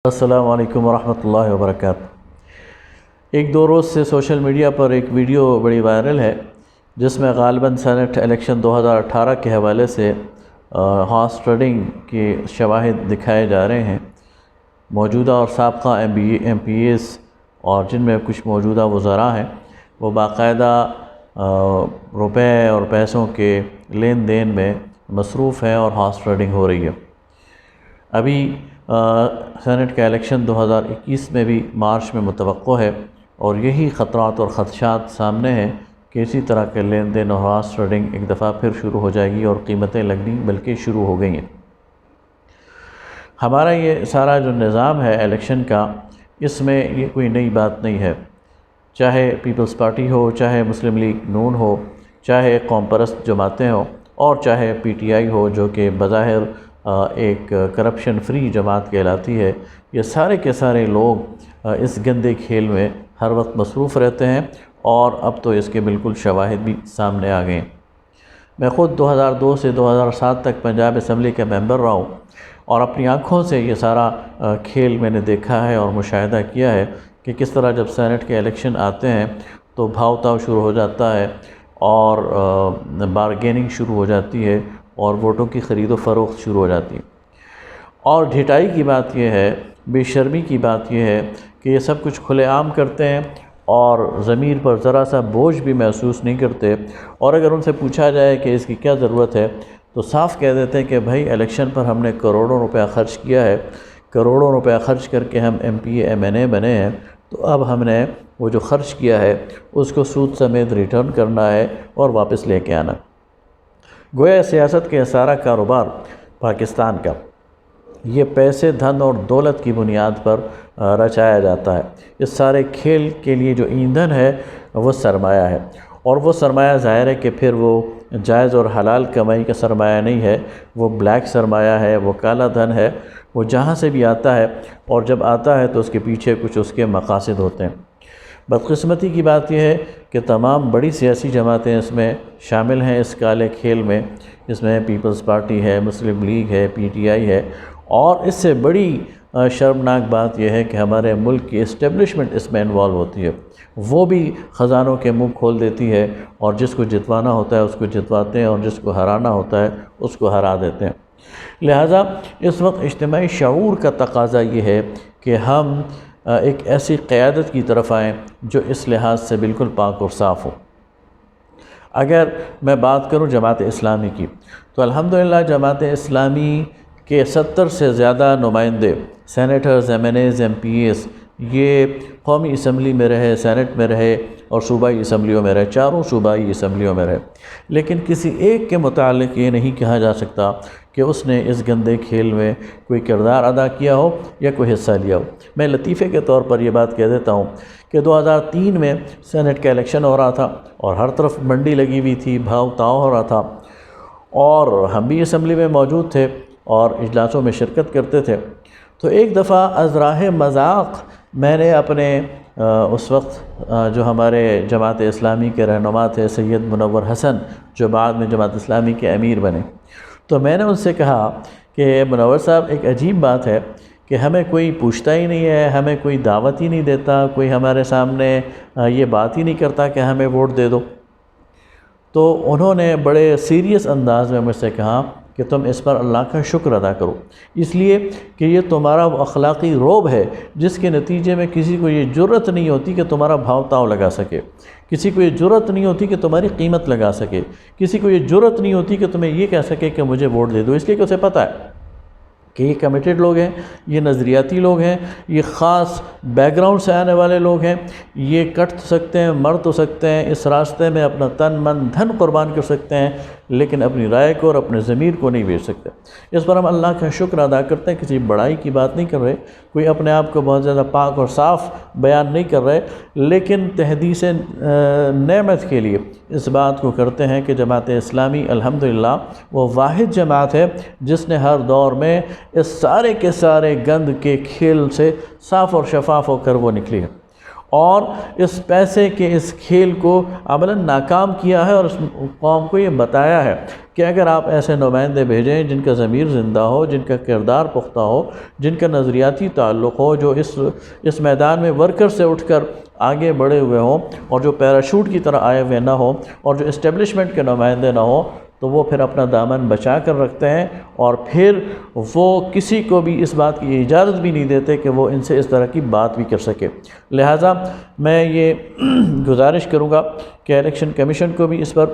السلام علیکم ورحمۃ اللہ وبرکاتہ۔ ایک دو روز سے سوشل میڈیا پر ایک ویڈیو بڑی وائرل ہے جس میں غالباً سینٹ الیکشن 2018 کے حوالے سے ہارس ٹریڈنگ کے شواہد دکھائے جا رہے ہیں۔ موجودہ اور سابقہ ایم پی ایز اور جن میں کچھ موجودہ وزراء ہیں وہ باقاعدہ روپے اور پیسوں کے لین دین میں مصروف ہیں اور ہارس ٹریڈنگ ہو رہی ہے۔ ابھی سینٹ کا الیکشن 2021 میں بھی مارچ میں متوقع ہے اور یہی خطرات اور خدشات سامنے ہیں کہ اسی طرح کے لین دین اور ہارس ٹریڈنگ ایک دفعہ پھر شروع ہو جائے گی اور قیمتیں لگنی بلکہ شروع ہو گئی ہیں۔ ہمارا یہ سارا جو نظام ہے الیکشن کا، اس میں یہ کوئی نئی بات نہیں ہے، چاہے پیپلز پارٹی ہو، چاہے مسلم لیگ نون ہو، چاہے قوم پرست جماعتیں ہوں اور چاہے پی ٹی آئی ہو جو کہ بظاہر ایک کرپشن فری جماعت کہلاتی ہے۔ یہ سارے کے سارے لوگ اس گندے کھیل میں ہر وقت مصروف رہتے ہیں اور اب تو اس کے بالکل شواہد بھی سامنے آ گئے ہیں۔ میں خود 2002 سے 2007 تک پنجاب اسمبلی کا ممبر رہا ہوں اور اپنی آنکھوں سے یہ سارا کھیل میں نے دیکھا ہے اور مشاہدہ کیا ہے کہ کس طرح جب سینٹ کے الیکشن آتے ہیں تو بھاؤ تاؤ شروع ہو جاتا ہے اور بارگیننگ شروع ہو جاتی ہے اور ووٹوں کی خرید و فروخت شروع ہو جاتی ہے۔ اور ڈھٹائی کی بات یہ ہے، بے شرمی کی بات یہ ہے کہ یہ سب کچھ کھلے عام کرتے ہیں اور ضمیر پر ذرا سا بوجھ بھی محسوس نہیں کرتے، اور اگر ان سے پوچھا جائے کہ اس کی کیا ضرورت ہے تو صاف کہہ دیتے ہیں کہ بھائی الیکشن پر ہم نے کروڑوں روپیہ خرچ کیا ہے، کروڑوں روپیہ خرچ کر کے ہم ایم پی ایم این اے بنے ہیں، تو اب ہم نے وہ جو خرچ کیا ہے اس کو سود سمیت ریٹرن کرنا ہے اور واپس لے کے آنا۔ گویا سیاست کے سارا کاروبار پاکستان کا یہ پیسے، دھن اور دولت کی بنیاد پر رچایا جاتا ہے۔ اس سارے کھیل کے لیے جو ایندھن ہے وہ سرمایہ ہے، اور وہ سرمایہ ظاہر ہے کہ پھر وہ جائز اور حلال کمائی کا سرمایہ نہیں ہے، وہ بلیک سرمایہ ہے، وہ کالا دھن ہے، وہ جہاں سے بھی آتا ہے اور جب آتا ہے تو اس کے پیچھے کچھ اس کے مقاصد ہوتے ہیں۔ بدقسمتی کی بات یہ ہے کہ تمام بڑی سیاسی جماعتیں اس میں شامل ہیں، اس کالے کھیل میں۔ اس میں پیپلز پارٹی ہے، مسلم لیگ ہے، پی ٹی آئی ہے، اور اس سے بڑی شرمناک بات یہ ہے کہ ہمارے ملک کی اسٹیبلشمنٹ اس میں انوالو ہوتی ہے۔ وہ بھی خزانوں کے منہ کھول دیتی ہے اور جس کو جتوانا ہوتا ہے اس کو جتواتے ہیں اور جس کو ہرانا ہوتا ہے اس کو ہرا دیتے ہیں۔ لہٰذا اس وقت اجتماعی شعور کا تقاضا یہ ہے کہ ہم ایک ایسی قیادت کی طرف آئیں جو اس لحاظ سے بالکل پاک اور صاف ہو۔ اگر میں بات کروں جماعت اسلامی کی تو الحمدللہ جماعت اسلامی کے 70 سے زیادہ نمائندے، senators, MNAs, MPAs, یہ قومی اسمبلی میں رہے، سینٹ میں رہے اور صوبائی اسمبلیوں میں رہے، چاروں صوبائی اسمبلیوں میں رہے، لیکن کسی ایک کے متعلق یہ نہیں کہا جا سکتا کہ اس نے اس گندے کھیل میں کوئی کردار ادا کیا ہو یا کوئی حصہ لیا ہو۔ میں لطیفے کے طور پر یہ بات کہہ دیتا ہوں کہ 2003 میں سینٹ کا الیکشن ہو رہا تھا اور ہر طرف منڈی لگی ہوئی تھی، بھاؤ تاؤ ہو رہا تھا، اور ہم بھی اسمبلی میں موجود تھے اور اجلاسوں میں شرکت کرتے تھے۔ تو ایک دفعہ از راہ مذاق میں نے اپنے اس وقت جو ہمارے جماعت اسلامی کے رہنما تھے سید منور حسن، جو بعد میں جماعت اسلامی کے امیر بنے، تو میں نے ان سے کہا کہ منور صاحب ایک عجیب بات ہے کہ ہمیں کوئی پوچھتا ہی نہیں ہے، ہمیں کوئی دعوت ہی نہیں دیتا، کوئی ہمارے سامنے یہ بات ہی نہیں کرتا کہ ہمیں ووٹ دے دو۔ تو انہوں نے بڑے سیریس انداز میں مجھ سے کہا کہ تم اس پر اللہ کا شکر ادا کرو، اس لیے کہ یہ تمہارا اخلاقی روب ہے جس کے نتیجے میں کسی کو یہ جرت نہیں ہوتی کہ تمہارا بھاؤ تاؤ لگا سکے، کسی کو یہ جرت نہیں ہوتی کہ تمہاری قیمت لگا سکے، کسی کو یہ جرت نہیں ہوتی کہ تمہیں یہ کہہ سکے کہ مجھے ووٹ دے دو، اس لیے کہ اسے پتہ ہے کہ یہ کمیٹڈ لوگ ہیں، یہ نظریاتی لوگ ہیں، یہ خاص بیک گراؤنڈ سے آنے والے لوگ ہیں، یہ کٹ سکتے ہیں، مر تو سکتے ہیں، اس راستے میں اپنا تن من دھن قربان کر سکتے ہیں، لیکن اپنی رائے کو اور اپنے ضمیر کو نہیں بیچ سکتے۔ اس پر ہم اللہ کا شکر ادا کرتے ہیں، کسی بڑائی کی بات نہیں کر رہے، کوئی اپنے آپ کو بہت زیادہ پاک اور صاف بیان نہیں کر رہے، لیکن تحدیث نعمت کے لیے اس بات کو کرتے ہیں کہ جماعت اسلامی الحمدللہ وہ واحد جماعت ہے جس نے ہر دور میں اس سارے کے سارے گند کے کھیل سے صاف اور شفاف ہو کر وہ نکلی ہے، اور اس پیسے کے اس کھیل کو عملاً ناکام کیا ہے، اور اس قوم کو یہ بتایا ہے کہ اگر آپ ایسے نمائندے بھیجیں جن کا ضمیر زندہ ہو، جن کا کردار پختہ ہو، جن کا نظریاتی تعلق ہو، جو اس میدان میں ورکر سے اٹھ کر آگے بڑھے ہوئے ہوں، اور جو پیراشوٹ کی طرح آئے ہوئے نہ ہوں، اور جو اسٹیبلشمنٹ کے نمائندے نہ ہوں، تو وہ پھر اپنا دامن بچا کر رکھتے ہیں، اور پھر وہ کسی کو بھی اس بات کی اجازت بھی نہیں دیتے کہ وہ ان سے اس طرح کی بات بھی کر سکے۔ لہٰذا میں یہ گزارش کروں گا کہ الیکشن کمیشن کو بھی اس پر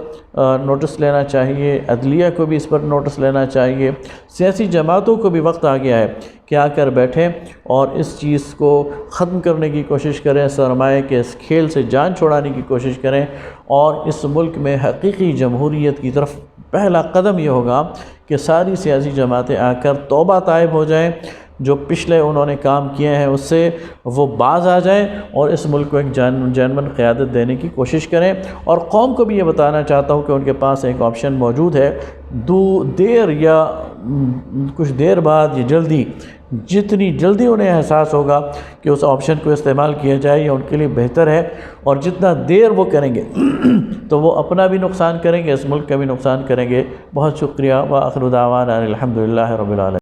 نوٹس لینا چاہیے، عدلیہ کو بھی اس پر نوٹس لینا چاہیے، سیاسی جماعتوں کو بھی وقت آ گیا ہے کہ آ کر بیٹھیں اور اس چیز کو ختم کرنے کی کوشش کریں، سرمایہ کے اس کھیل سے جان چھڑانے کی کوشش کریں، اور اس ملک میں حقیقی جمہوریت کی طرف پہلا قدم یہ ہوگا کہ ساری سیاسی جماعتیں آ کر توبہ طائب ہو جائیں، جو پچھلے انہوں نے کام کیے ہیں اس سے وہ باز آ جائیں، اور اس ملک کو ایک جانون قیادت دینے کی کوشش کریں۔ اور قوم کو بھی یہ بتانا چاہتا ہوں کہ ان کے پاس ایک آپشن موجود ہے، دیر یا کچھ دیر بعد یا جلدی، جتنی جلدی انہیں احساس ہوگا کہ اس آپشن کو استعمال کیا جائے یہ ان کے لیے بہتر ہے، اور جتنا دیر وہ کریں گے تو وہ اپنا بھی نقصان کریں گے، اس ملک کا بھی نقصان کریں گے۔ بہت شکریہ، وآخر دعوانا الحمدللہ رب العالمین۔